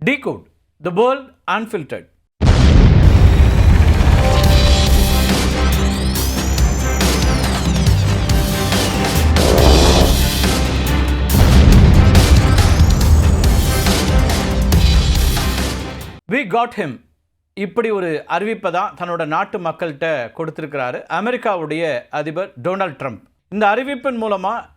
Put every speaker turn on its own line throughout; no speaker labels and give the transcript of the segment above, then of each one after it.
Decode the world unfiltered. We got him. இப்படி ஒரு அறிவிப்பை தான் தன்னோட நாட்டு மக்கள்கிட்ட கொடுத்திருக்கிறாரு அமெரிக்காவுடைய அதிபர் டொனால்ட் ட்ரம்ப். இந்த அறிவிப்பின் மூலமாக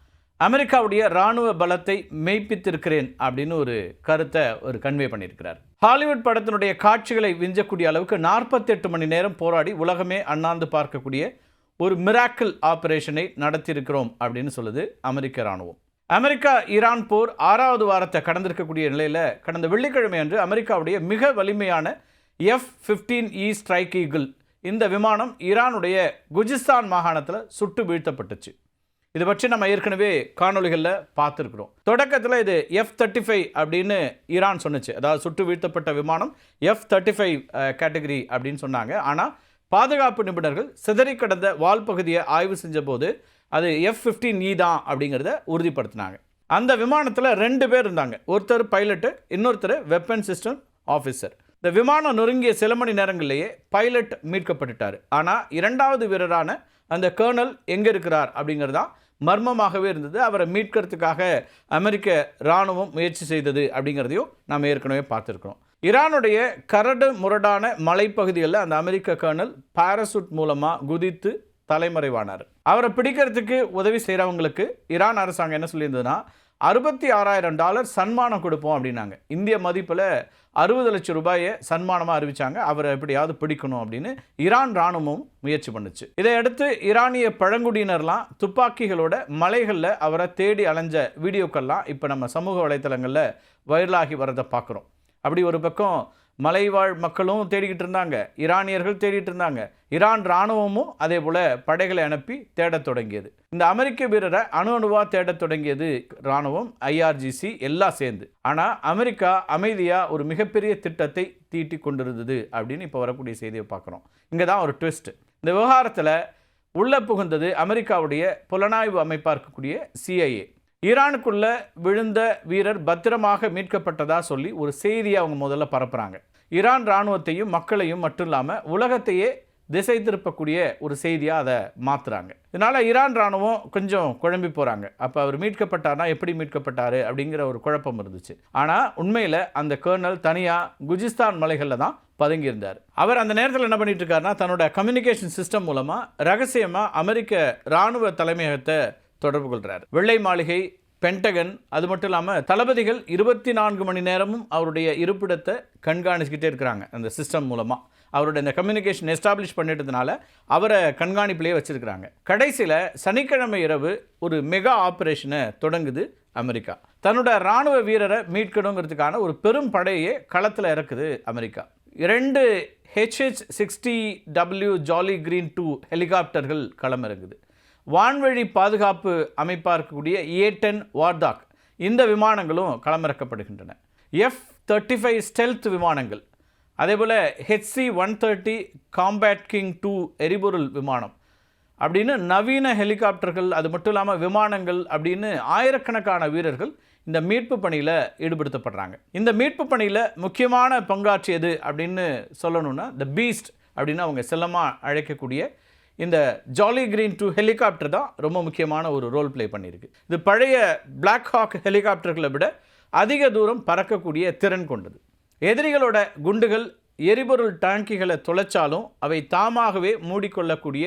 அமெரிக்காவுடைய இராணுவ பலத்தை மெய்ப்பித்திருக்கிறேன் அப்படின்னு ஒரு கருத்தை கன்வே பண்ணியிருக்கிறார். ஹாலிவுட் படத்தினுடைய காட்சிகளை விஞ்சக்கூடிய அளவுக்கு 48 மணி நேரம் போராடி உலகமே அண்ணாந்து பார்க்கக்கூடிய ஒரு மிராக்கிள் ஆபரேஷனை நடத்தியிருக்கிறோம் அப்படின்னு சொல்லுது அமெரிக்க இராணுவம். அமெரிக்கா ஈரான் போர் 6வது வாரத்தை கடந்திருக்கக்கூடிய நிலையில் கடந்த வெள்ளிக்கிழமை அன்று அமெரிக்காவுடைய மிக வலிமையான F-15E ஸ்ட்ரைக் ஈகிள் இந்த விமானம் ஈரானுடைய குஜிஸ்தான் மாகாணத்தில் சுட்டு வீழ்த்தப்பட்டுச்சு. இது பற்றி நம்ம ஏற்கனவே காணொலிகளில் பார்த்துருக்குறோம். தொடக்கத்தில் இது F-35 அப்படின்னு ஈரான் சொன்னிச்சு, அதாவது சுட்டு வீழ்த்தப்பட்ட விமானம் F-35 கேட்டகரி அப்படின்னு சொன்னாங்க. ஆனால் பாதுகாப்பு நிபுணர்கள் சிதறி கடந்த வால் பகுதியை ஆய்வு செஞ்ச போது அது F-15E தான் அப்படிங்கிறத உறுதிப்படுத்தினாங்க. அந்த விமானத்தில் 2 பேர் இருந்தாங்க, ஒருத்தர் பைலட்டு, இன்னொருத்தர் வெப்பன் சிஸ்டம் ஆஃபீஸர். இந்த விமானம் நொறுங்கிய சில மணி நேரங்களிலேயே பைலட் மீட்கப்பட்டுட்டார். ஆனால் 2வது வீரரான அந்த கர்னல் எங்கே இருக்கிறார் அப்படிங்கிறது தான் மர்மமாகவே இருந்தது. அவரை மீட்கிறதுக்காக அமெரிக்க இராணுவம் முயற்சி செய்தது அப்படிங்கிறதையும் நாம் ஏற்கனவே பார்த்துருக்கிறோம். ஈரானுடைய கரடு முரடான மலைப்பகுதிகளில் அந்த அமெரிக்க கர்னல் பாராசூட் மூலமாக குதித்து தலைமறைவானார். அவரை பிடிக்கிறதுக்கு உதவி செய்கிறவங்களுக்கு ஈரான் அரசாங்கம் என்ன சொல்லியிருந்ததுன்னா $66,000 சன்மானம் கொடுப்போம் அப்படின்னாங்க. இந்திய மதிப்பில் 60 லட்சம் ரூபாயை சன்மானமாக அறிவித்தாங்க. அவரை எப்படியாவது பிடிக்கணும் அப்படின்னு ஈரான் இராணுவமும் முயற்சி பண்ணுச்சு. இதையடுத்து ஈரானிய பழங்குடியினர்லாம் துப்பாக்கிகளோட மலைகளில் அவரை தேடி அலைஞ்ச வீடியோக்கள்லாம் இப்போ நம்ம சமூக வலைத்தளங்களில் வைரலாகி வரதை பார்க்குறோம். அப்படி ஒரு பக்கம் மலைவாழ் மக்களும் தேடிக்கிட்டு இருந்தாங்க, ஈரானியர்கள் தேடிட்டு இருந்தாங்க, ஈரான் இராணுவமும் அதே போல் படைகளை அனுப்பி தேடத் தொடங்கியது. இந்த அமெரிக்க வீரரை அணுவாக தேடத் தொடங்கியது இராணுவம், IRGC எல்லாம் சேர்ந்து. ஆனால் அமெரிக்கா அமைதியாக ஒரு மிகப்பெரிய திட்டத்தை தீட்டி கொண்டிருந்தது அப்படின்னு இப்போ வரக்கூடிய செய்தியை பார்க்குறோம். இங்கே தான் ஒரு ட்விஸ்ட். இந்த விவகாரத்தில் உள்ளே புகுந்தது அமெரிக்காவுடைய புலனாய்வு அமைப்பாக இருக்கக்கூடிய CIA. ஈரானுக்குள்ள விழுந்த வீரர் பத்திரமாக மீட்கப்பட்டதா சொல்லி ஒரு செய்தியை அவங்க முதல்ல பரப்புகிறாங்க. ஈரான் இராணுவத்தையும் மக்களையும் மட்டும் இல்லாமல் உலகத்தையே திசை திருப்பக்கூடிய ஒரு செய்தியாக அதை மாற்றுறாங்க. இதனால் ஈரான் இராணுவம் கொஞ்சம் குழம்பி போகிறாங்க. அப்போ அவர் மீட்கப்பட்டார்னா எப்படி மீட்கப்பட்டார் அப்படிங்கிற ஒரு குழப்பம் இருந்துச்சு. ஆனால் உண்மையில் அந்த கர்னல் தனியாக குஜிஸ்தான் மலைகளில் தான் பதுங்கியிருந்தார். அவர் அந்த நேரத்தில் என்ன பண்ணிட்டு இருக்காருன்னா தன்னோட கம்யூனிகேஷன் சிஸ்டம் மூலமாக ரகசியமாக அமெரிக்க இராணுவ தலைமையகத்தை தொடர்பு கொள்கிறார். வெள்ளை மாளிகை, பென்டகன், அது மட்டும் இல்லாமல் தளபதிகள் 24 மணி நேரமும் அவருடைய இருப்பிடத்தை கண்காணிச்சுக்கிட்டே இருக்கிறாங்க. அந்த சிஸ்டம் மூலமாக அவருடைய இந்த கம்யூனிகேஷன் எஸ்டாப்ளிஷ் பண்ணிட்டதுனால அவரை கண்காணிப்பிலேயே வச்சுருக்கிறாங்க. கடைசியில் சனிக்கிழமை இரவு ஒரு மெகா ஆப்ரேஷனை தொடங்குது அமெரிக்கா. தன்னோட இராணுவ வீரரை மீட்கணுங்கிறதுக்கான ஒரு பெரும் படையே களத்தில் இறக்குது அமெரிக்கா. 2 HH-60W ஜாலி கிரீன் 2 ஹெலிகாப்டர்கள் களமிறங்குது. வான்வழி பாதுகாப்பு அமைப்பாக இருக்கக்கூடிய A-10 வார்தாக் இந்த விமானங்களும் களமிறக்கப்படுகின்றன. F-35 ஸ்டெல்த் விமானங்கள், அதேபோல் HC-130 காம்பேட் கிங் 2 எரிபொருள் விமானம் அப்படின்னு நவீன ஹெலிகாப்டர்கள், அது மட்டும் இல்லாமல் விமானங்கள் அப்படின்னு ஆயிரக்கணக்கான வீரர்கள் இந்த மீட்பு பணியில் ஈடுபடுத்தப்படுறாங்க. இந்த மீட்பு பணியில் முக்கியமான பங்காற்றியது அப்படின்னு சொல்லணும்னா த பீஸ்ட் அப்படின்னு அவங்க செல்லமாக அழைக்கக்கூடிய இந்த ஜாலி கிரீன் 2 ஹெலிகாப்டர் தான் ரொம்ப முக்கியமான ஒரு ரோல் ப்ளே பண்ணியிருக்கு. இது பழைய பிளாக் ஹாக் ஹெலிகாப்டர்களை விட அதிக தூரம் பறக்கக்கூடிய திறன் கொண்டது. எதிரிகளோட குண்டுகள் எரிபொருள் டேங்கிகளை தொலைச்சாலும் அவை தாமாகவே மூடிக்கொள்ளக்கூடிய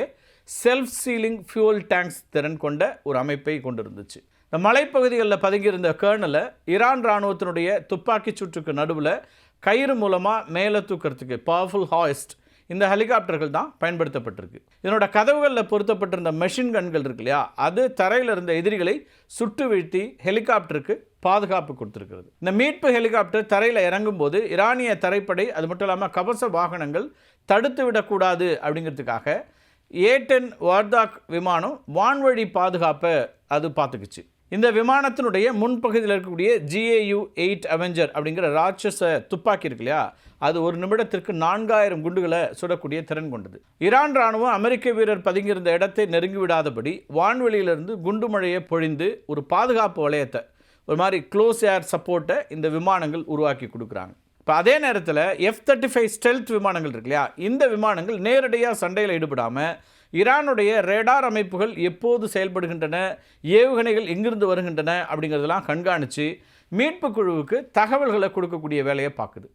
செல்ஃப் சீலிங் ஃபியூல் டேங்க்ஸ் திறன் கொண்ட ஒரு அமைப்பை கொண்டிருந்துச்சு. இந்த மலைப்பகுதிகளில் பதுங்கியிருந்த கர்னலை ஈரான் இராணுவத்தினுடைய துப்பாக்கி சுற்றுக்கு நடுவில் கயிறு மூலமாக மேலே தூக்கிறதுக்கு பவர்ஃபுல் ஹாய்ஸ்ட் இந்த ஹெலிகாப்டர்கள் தான் பயன்படுத்தப்பட்டிருக்கு. இதனோட கதவுகளில் பொருத்தப்பட்டிருந்த மெஷின் கன்கள் இருக்கு இல்லையா, அது தரையில் இருந்த எதிரிகளை சுட்டு வீழ்த்தி ஹெலிகாப்டருக்கு பாதுகாப்பு கொடுத்துருக்கிறது. இந்த மீட்பு ஹெலிகாப்டர் தரையில் இறங்கும்போது ஈரானிய தரைப்படை, அது மட்டும் இல்லாமல் கவச வாகனங்கள் தடுத்து விடக்கூடாது அப்படிங்கிறதுக்காக A-10 வார்தாக் விமானம் வான்வழி பாதுகாப்பை அது பார்த்துக்குச்சு. இந்த விமானத்தினுடைய முன்பகுதியில் இருக்கக்கூடிய GAU-8 அவெஞ்சர் அப்படிங்கிற ராட்சச துப்பாக்கி இருக்கு இல்லையா, அது ஒரு நிமிடத்திற்கு 4000 குண்டுகளை சுடக்கூடிய திறன் கொண்டது. ஈரான் இராணுவம் அமெரிக்க வீரர் பதுங்கியிருந்த இடத்தை நெருங்கிவிடாதபடி வான்வெளியிலிருந்து குண்டு மழையை பொழிந்து ஒரு பாதுகாப்பு வளையத்தை, ஒரு மாதிரி க்ளோஸ் ஏர் சப்போர்ட்டை இந்த விமானங்கள் உருவாக்கி கொடுக்குறாங்க. இப்போ அதே நேரத்தில் F-35 ஸ்டெல்த் விமானங்கள் இருக்கு இல்லையா, இந்த விமானங்கள் நேரடியாக சண்டையில் ஈடுபடாமல் ஈரானுடைய ரேடார் அமைப்புகள் எப்போது செயல்படுகின்றன, ஏவுகணைகள் எங்கிருந்து வருகின்றன அப்படிங்கிறதெல்லாம் கண்காணித்து மீட்பு குழுவுக்கு தகவல்களை கொடுக்கக்கூடிய வேலையை பார்க்குது.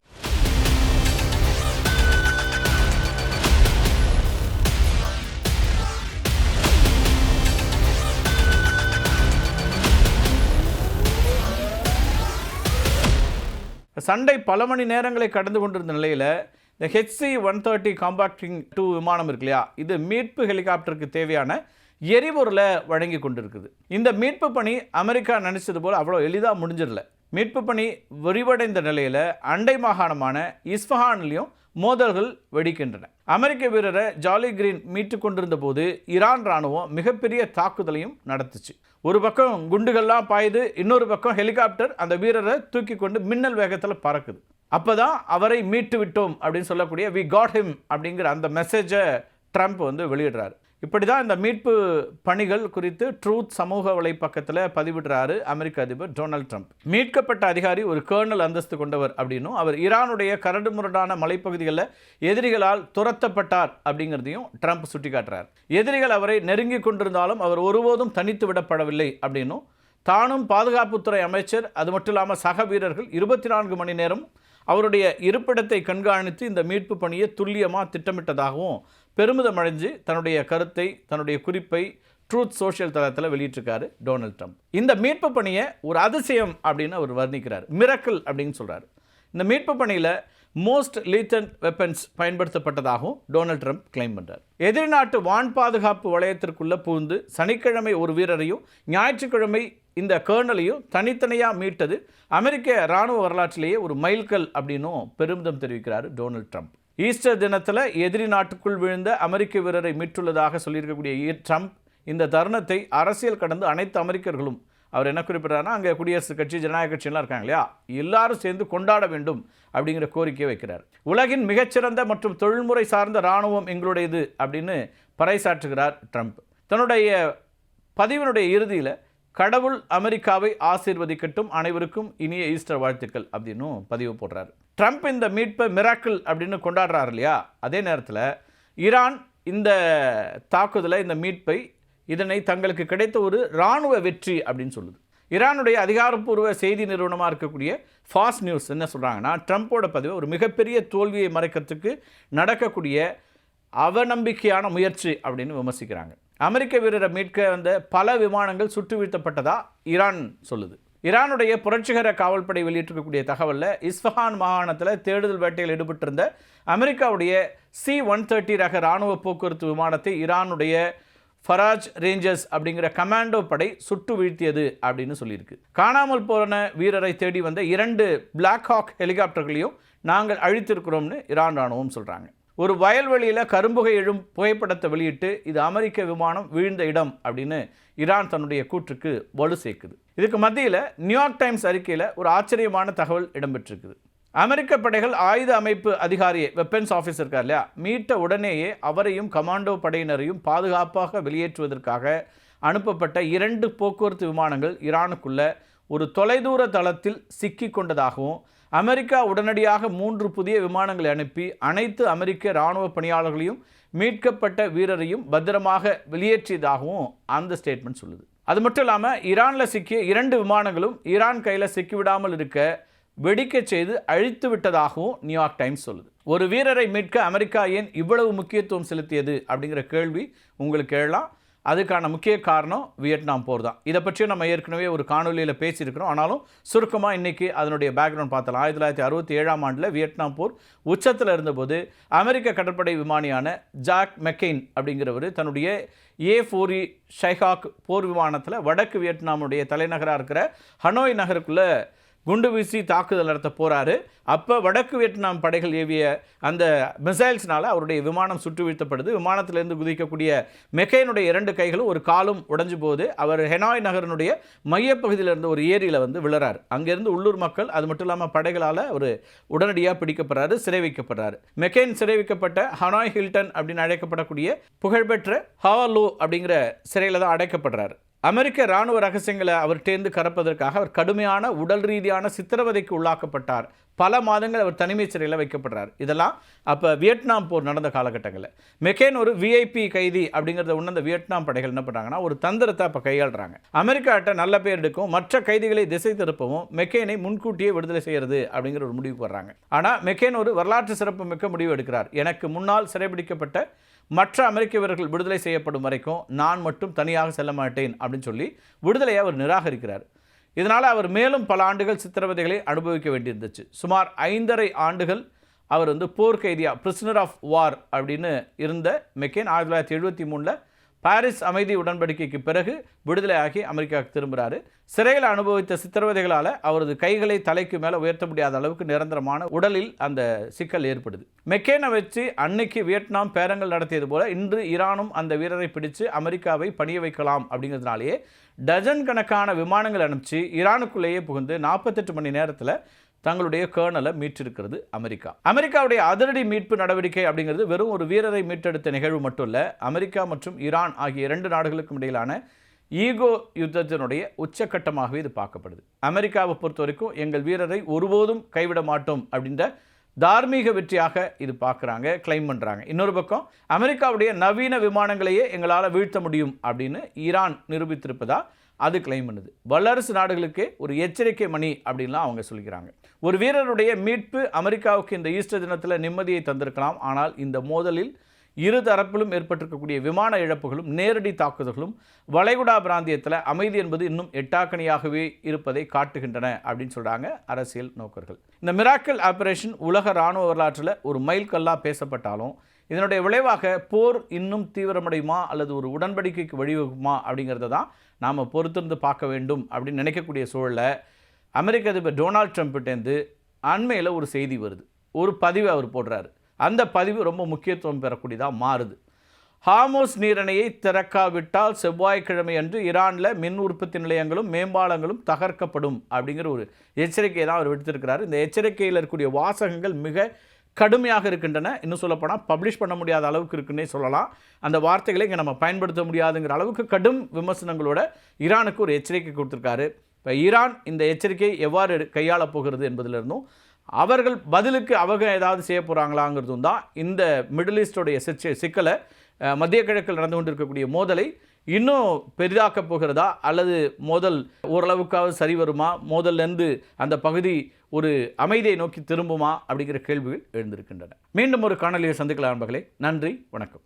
சண்டை பல மணி நேரங்களை கடந்து கொண்டிருந்த நிலையில் இந்த HC-130 காம்பாக்டிங் 2 விமானம் இருக்கு இல்லையா, இது மீட்பு ஹெலிகாப்டருக்கு தேவையான எரிபொருளை வழங்கி கொண்டிருக்குது. இந்த மீட்பு பணி அமெரிக்கா நினைச்சது போல் அவ்வளோ எளிதாக முடிஞ்சிடல. மீட்பு பணி விரிவடைந்த நிலையில் அண்டை மாகாணமான இஸ்ஃபஹான்லையும் மோதல்கள் வெடிக்கின்றன. அமெரிக்க வீரரை ஜாலி கிரீன் மீட்டு கொண்டிருந்த போது ஈரான் ராணுவம் மிகப்பெரிய தாக்குதலையும் நடத்துச்சு. ஒரு பக்கம் குண்டுகள்லாம் பாயுது, இன்னொரு பக்கம் ஹெலிகாப்டர் அந்த வீரரை தூக்கி கொண்டு மின்னல் வேகத்தில் பறக்குது. அப்போதான் அவரை மீட்டு விட்டோம் அப்படின்னு சொல்லக்கூடிய வி காட் ஹிம் அப்படிங்கிற அந்த மெசேஜை ட்ரம்ப் வெளியிடுறாரு. இப்படி தான் இந்த மீட்பு பணிகள் குறித்து ட்ரூத் சமூக வலைப்பக்கத்தில் பதிவிடுறாரு அமெரிக்க அதிபர் டொனால்ட் ட்ரம்ப். மீட்கப்பட்ட அதிகாரி ஒரு கர்னல் அந்தஸ்து கொண்டவர் அப்படின்னும், அவர் ஈரானுடைய கரடுமுரடான மலைப்பகுதிகளில் எதிரிகளால் துரத்தப்பட்டார் அப்படிங்கிறதையும் ட்ரம்ப் சுட்டிக்காட்டுறார். எதிரிகள் அவரை நெருங்கி கொண்டிருந்தாலும் அவர் ஒருபோதும் தனித்து விடப்படவில்லை அப்படின்னும், தானும் பாதுகாப்புத்துறை அமைச்சர் அது மட்டும் இல்லாமல் சக வீரர்கள் 24 மணி நேரம் அவருடைய இருப்பிடத்தை கண்காணித்து இந்த மீட்பு பணியை துல்லியமாக திட்டமிட்டதாகவும் பெருமிதம் அடைஞ்சு தன்னுடைய கருத்தை, தன்னுடைய குறிப்பை ட்ரூத் சோஷியல் தளத்தில் வெளியிட்டிருக்காரு டொனால்ட் ட்ரம்ப். இந்த மீட்பு பணியை ஒரு அதிசயம் அப்படின்னு அவர் வர்ணிக்கிறார், மிரக்கிள் அப்படின்னு சொல்கிறார். இந்த மீட்பு பணியில் மோஸ்ட் லீத்தன் வெப்பன்ஸ் பயன்படுத்தப்பட்டதாகவும் டொனால்ட் ட்ரம்ப் கிளைம் பண்ணுறார். எதிரி நாட்டு வான் பாதுகாப்பு வளையத்திற்குள்ளே புகுந்து சனிக்கிழமை ஒரு வீரரையும் ஞாயிற்றுக்கிழமை இந்த கர்னலையும் தனித்தனியாக மீட்டது அமெரிக்க இராணுவ வரலாற்றிலேயே ஒரு மைல்கல் அப்படின்னும் பெருமிதம் தெரிவிக்கிறார் டொனால்ட் ட்ரம்ப். ஈஸ்டர் தினத்தில் எதிரி நாட்டுக்குள் விழுந்த அமெரிக்க வீரரை மீட்டுள்ளதாக சொல்லியிருக்கக்கூடிய ட்ரம்ப் இந்த தருணத்தை அரசியல் கடந்து அனைத்து அமெரிக்கர்களும், அவர் என்ன குறிப்பிட்றாருன்னா, அங்கே குடியரசுக் கட்சி, ஜனநாயக கட்சியெல்லாம் இருக்காங்க இல்லையா, எல்லாரும் சேர்ந்து கொண்டாட வேண்டும் அப்படிங்கிற கோரிக்கையை வைக்கிறார். உலகின் மிகச்சிறந்த மற்றும் தொழில்முறை சார்ந்த இராணுவம் எங்களுடையது அப்படின்னு பறைசாற்றுகிறார் ட்ரம்ப். தன்னுடைய பதிவினுடைய இறுதியில் கடவுள் அமெரிக்காவை ஆசீர்வதிக்கட்டும், அனைவருக்கும் இனிய ஈஸ்டர் வாழ்த்துக்கள் அப்படின்னு பதிவு போடுறாரு. ட்ரம்ப் இந்த மீட்பை மிராக்கிள் அப்படின்னு கொண்டாடுறாரு இல்லையா, அதே நேரத்தில் ஈரான் இந்த தாக்குதலை, இந்த மீட்பை, இதனை தங்களுக்கு கிடைத்த ஒரு இராணுவ வெற்றி அப்படின்னு சொல்லுது. ஈரானுடைய அதிகாரப்பூர்வ செய்தி நிறுவனமாக இருக்கக்கூடிய ஃபாஸ்ட் நியூஸ் என்ன சொல்கிறாங்கன்னா, ட்ரம்ப்போட பதிவை ஒரு மிகப்பெரிய தோல்வியை மறைக்கிறதுக்கு நடக்கக்கூடிய அவநம்பிக்கையான முயற்சி அப்படின்னு விமர்சிக்கிறாங்க. அமெரிக்க வீரரை மீட்க வந்த பல விமானங்கள் சுட்டு வீழ்த்தப்பட்டதா ஈரான் சொல்லுது. ஈரானுடைய புரட்சிகர காவல்படை வெளியிட்டிருக்கக்கூடிய தகவலில் இஸ்ஃபஹான் மாகாணத்தில் தேடுதல் வேட்டையில் ஈடுபட்டிருந்த அமெரிக்காவுடைய C-130 ரக இராணுவ போக்குவரத்து விமானத்தை ஈரானுடைய ஃபராஜ் ரேஞ்சர்ஸ் அப்படிங்கிற கமாண்டோ படை சுட்டு வீழ்த்தியது அப்படின்னு சொல்லியிருக்கு. காணாமல் போன வீரரை தேடி வந்த 2 பிளாக் ஹாக் ஹெலிகாப்டர்களையும் நாங்கள் அழித்திருக்கிறோம்னு ஈரான் ராணுவம் சொல்கிறாங்க. ஒரு வயல்வெளியில் கரும்புகை எழும் புகைப்படத்தை வெளியிட்டு இது அமெரிக்க விமானம் வீழ்ந்த இடம் அப்படின்னு ஈரான் தன்னுடைய கூற்றுக்கு வலு சேர்க்குது. இதுக்கு மத்தியில் நியூயார்க் டைம்ஸ் அறிக்கையில் ஒரு ஆச்சரியமான தகவல் இடம்பெற்றிருக்குது. அமெரிக்க படைகள் ஆயுத அமைப்பு அதிகாரியை, வெப்பன்ஸ் ஆஃபீஸர் இருக்கார் இல்லையா, மீட்ட உடனேயே அவரையும் கமாண்டோ படையினரையும் பாதுகாப்பாக வெளியேற்றுவதற்காக அனுப்பப்பட்ட 2 போக்குவரத்து விமானங்கள் ஈரானுக்குள்ள ஒரு தொலைதூர தளத்தில் சிக்கி கொண்டதாகவும், அமெரிக்கா உடனடியாக 3 புதிய விமானங்களை அனுப்பி அனைத்து அமெரிக்க இராணுவ பணியாளர்களையும் மீட்கப்பட்ட வீரரையும் பத்திரமாக வெளியேற்றியதாகவும் அந்த ஸ்டேட்மெண்ட் சொல்லுது. அது மட்டும் இல்லாமல் ஈரானில் சிக்கிய 2 விமானங்களும் ஈரான் கையில் சிக்கிவிடாமல் இருக்க வெடிக்க செய்து அழித்து விட்டதாகவும் நியூயார்க் டைம்ஸ் சொல்லுது. ஒரு வீரரை மீட்க அமெரிக்கா ஏன் இவ்வளவு முக்கியத்துவம் செலுத்தியது அப்படிங்கிற கேள்வி உங்களுக்கு எழலாம். அதுக்கான முக்கிய காரணம் வியட்நாம் போர் தான். இதை பற்றி நம்ம ஏற்கனவே ஒரு காணொலியில் பேசியிருக்கிறோம். ஆனாலும் சுருக்கமாக இன்றைக்கி அதனுடைய பேக்ரவுண்ட் பார்த்தலாம். 1967ஆம் ஆண்டில் வியட்நாம் போர் உச்சத்தில் இருந்தபோது அமெரிக்க கடற்படை விமானியான ஜாக் மெக்கெயின் அப்படிங்கிறவர் தன்னுடைய A-4E ஷைஹாக் போர் விமானத்தில் வடக்கு வியட்நாமுடைய தலைநகராக இருக்கிற ஹனோய் நகருக்குள்ளே குண்டு வீசி தாக்குதல் நடத்த போகிறாரு. அப்போ வடக்கு வியட்நாம் படைகள் ஏவிய அந்த மிசைல்ஸ்னால் அவருடைய விமானம் சுட்டு வீழ்த்தப்படுது. விமானத்திலிருந்து குதிக்கக்கூடிய மெக்கைனுடைய 2 கைகளும் ஒரு காலும் உடைஞ்சு போகுது. அவர் ஹெனாய் நகரனுடைய மையப்பகுதியில் இருந்த ஒரு ஏரியில் விழுறாரு. அங்கேருந்து உள்ளூர் மக்கள், அது மட்டும் இல்லாமல் படைகளால் அவர் உடனடியாக பிடிக்கப்படுறாரு, சிறை வைக்கப்படுறாரு. மெக்கைன் சிறை வைக்கப்பட்ட ஹனாய் ஹில்டன் அப்படின்னு அழைக்கப்படக்கூடிய புகழ்பெற்ற ஹாவலோ அப்படிங்கிற சிறையில் தான் அடைக்கப்படுறாரு. அமெரிக்க இராணுவ ரகசியங்களை அவர்கிட்டேருந்து கறப்பதற்காக அவர் கடுமையான உடல் ரீதியான சித்திரவதைக்கு உள்ளாக்கப்பட்டார் பல மாதங்கள் அவர் தனிமை சிறையில் வைக்கப்படுறார். இதெல்லாம் அப்போ வியட்நாம் போர் நடந்த காலகட்டங்களில் மெக்கேன் ஒரு விஐபி கைதி அப்படிங்கிறத உணர்ந்த வியட்நாம் படைகள் என்ன பண்ணுறாங்கன்னா ஒரு தந்திரத்தை அப்போ கையாளுறாங்க. அமெரிக்காட்ட நல்ல பேர் எடுக்கும், மற்ற கைதிகளை திசை திருப்பவும் மெக்கேனை முன்கூட்டியே விடுதலை செய்கிறது அப்படிங்கிற ஒரு முடிவு போடுறாங்க. ஆனால் மெக்கேன் ஒரு வரலாற்று சிறப்பு மிக்க முடிவு எடுக்கிறார். எனக்கு முன்னால் சிறைபிடிக்கப்பட்ட மற்ற அமெரிக்க வீரர்கள் விடுதலை செய்யப்படும் வரைக்கும் நான் மட்டும் தனியாக செல்ல மாட்டேன் அப்படின்னு சொல்லி விடுதலையை அவர் நிராகரிக்கிறார். இதனால் அவர் மேலும் பல ஆண்டுகள் சித்திரவதைகளை அனுபவிக்க வேண்டியிருந்துச்சு. சுமார் 5.5 ஆண்டுகள் அவர் போர் கைதியா, பிரிசனர் ஆஃப் வார் அப்படின்னு இருந்த மெக்கேன் 1973 பாரிஸ் அமைதி உடன்படிக்கைக்கு பிறகு விடுதலை ஆகி அமெரிக்காவுக்கு திரும்புகிறாரு. சிறையில் அனுபவித்த சித்திரவதைகளால் அவரது கைகளை தலைக்கு மேலே உயர்த்த முடியாத அளவுக்கு நிரந்தரமான உடலில் அந்த சிக்கல் ஏற்படுது. மெக்கேனை வச்சு அன்னைக்கு வியட்நாம் பேரங்கள் நடத்தியது போல இன்று ஈரானும் அந்த வீரரை பிடிச்சு அமெரிக்காவை பணிய வைக்கலாம் அப்படிங்கிறதுனாலேயே டஜன் கணக்கான விமானங்கள் அனுப்பிச்சு ஈரானுக்குள்ளேயே புகுந்து 48 மணி நேரத்தில் தங்களுடைய கர்னலை மீட்டிருக்கிறது அமெரிக்கா. அமெரிக்காவுடைய அதிரடி மீட்பு நடவடிக்கை அப்படிங்கிறது வெறும் ஒரு வீரரை மீட்டெடுத்த நிகழ்வு மட்டும் இல்லை, அமெரிக்கா மற்றும் ஈரான் ஆகிய 2 நாடுகளுக்கும் இடையிலான ஈகோ யுத்தத்தினுடைய உச்சக்கட்டமாகவே இது பார்க்கப்படுது. அமெரிக்காவை பொறுத்த வரைக்கும் எங்கள் வீரரை ஒருபோதும் கைவிட மாட்டோம் அப்படின்ற தார்மீக வெற்றியாக இது பார்க்குறாங்க, கிளைம் பண்ணுறாங்க. இன்னொரு பக்கம் அமெரிக்காவுடைய நவீன விமானங்களையே எங்களால் வீழ்த்த முடியும் அப்படின்னு ஈரான் நிரூபித்திருப்பதா அது கிளைம் பண்ணுது. வல்லரசு நாடுகளுக்கே ஒரு எச்சரிக்கை மணி அப்படின்லாம் அவங்க சொல்லிக்கிறாங்க. ஒரு வீரருடைய மீட்பு அமெரிக்காவுக்கு இந்த ஈஸ்டர் தினத்தில் நிம்மதியை தந்திருக்கலாம். ஆனால் இந்த மோதலில் இரு தரப்பிலும் ஏற்பட்டிருக்கக்கூடிய விமான இழப்புகளும் நேரடி தாக்குதல்களும் வளைகுடா பிராந்தியத்தில் அமைதி என்பது இன்னும் எட்டாக்கணியாகவே இருப்பதை காட்டுகின்றன அப்படின்னு சொல்கிறாங்க அரசியல் நோக்கர்கள். இந்த மிராக்கிள் ஆபரேஷன் உலக இராணுவ வரலாற்றில் ஒரு மைல்கல்லாக பேசப்பட்டாலும் இதனுடைய விளைவாக போர் இன்னும் தீவிரமடையுமா அல்லது ஒரு உடன்படிக்கைக்கு வழிவகுமா அப்படிங்கிறத தான் நாம் பொறுத்திருந்து பார்க்க வேண்டும் அப்படின்னு நினைக்கக்கூடிய சூழலில் அமெரிக்க அதிபர் டொனால்ட் ட்ரம்ப்கிட்டேருந்து அண்மையில் ஒரு செய்தி வருது. ஒரு பதிவு அவர் போடுறாரு. அந்த பதிவு ரொம்ப முக்கியத்துவம் பெறக்கூடியதாக மாறுது. ஹார்மோஸ் நீரிணையை திறக்காவிட்டால் செவ்வாய்க்கிழமை அன்று ஈரானில் மின் உற்பத்தி நிலையங்களும் மேம்பாலங்களும் தகர்க்கப்படும் அப்படிங்கிற ஒரு எச்சரிக்கையை தான் அவர் விடுத்திருக்கிறார். இந்த எச்சரிக்கையில் இருக்கக்கூடிய வாசகங்கள் மிக கடுமையாக இருக்கின்றன. இன்னும் சொல்லப்போனால் பப்ளிஷ் பண்ண முடியாத அளவுக்கு இருக்குன்னே சொல்லலாம். அந்த வார்த்தைகளை இங்கே நம்ம பயன்படுத்த முடியாதுங்கிற அளவுக்கு கடும் விமர்சனங்களோட ஈரானுக்கு ஒரு எச்சரிக்கை கொடுத்துருக்காரு. இப்போ ஈரான் இந்த எச்சரிக்கையை எவ்வாறு கையாளப் போகிறது என்பதிலிருந்தும் அவர்கள் பதிலுக்கு அவங்க ஏதாவது செய்ய போகிறாங்களாங்கிறதும் தான் இந்த மிடில் ஈஸ்டோடைய சிக்கலை, மத்திய கிழக்கில் நடந்து கொண்டிருக்கக்கூடிய மோதலை இன்னும் பெரிதாக்கப் போகிறதா அல்லது மோதல் ஓரளவுக்காவது சரி வருமா, மோதல்லேருந்து அந்த பகுதி ஒரு அமைதியை நோக்கி திரும்புமா அப்படிங்கிற கேள்விகள் எழுந்திருக்கின்றன. மீண்டும் ஒரு காணொலியை சந்திக்கலாம் நண்பர்களே. நன்றி, வணக்கம்.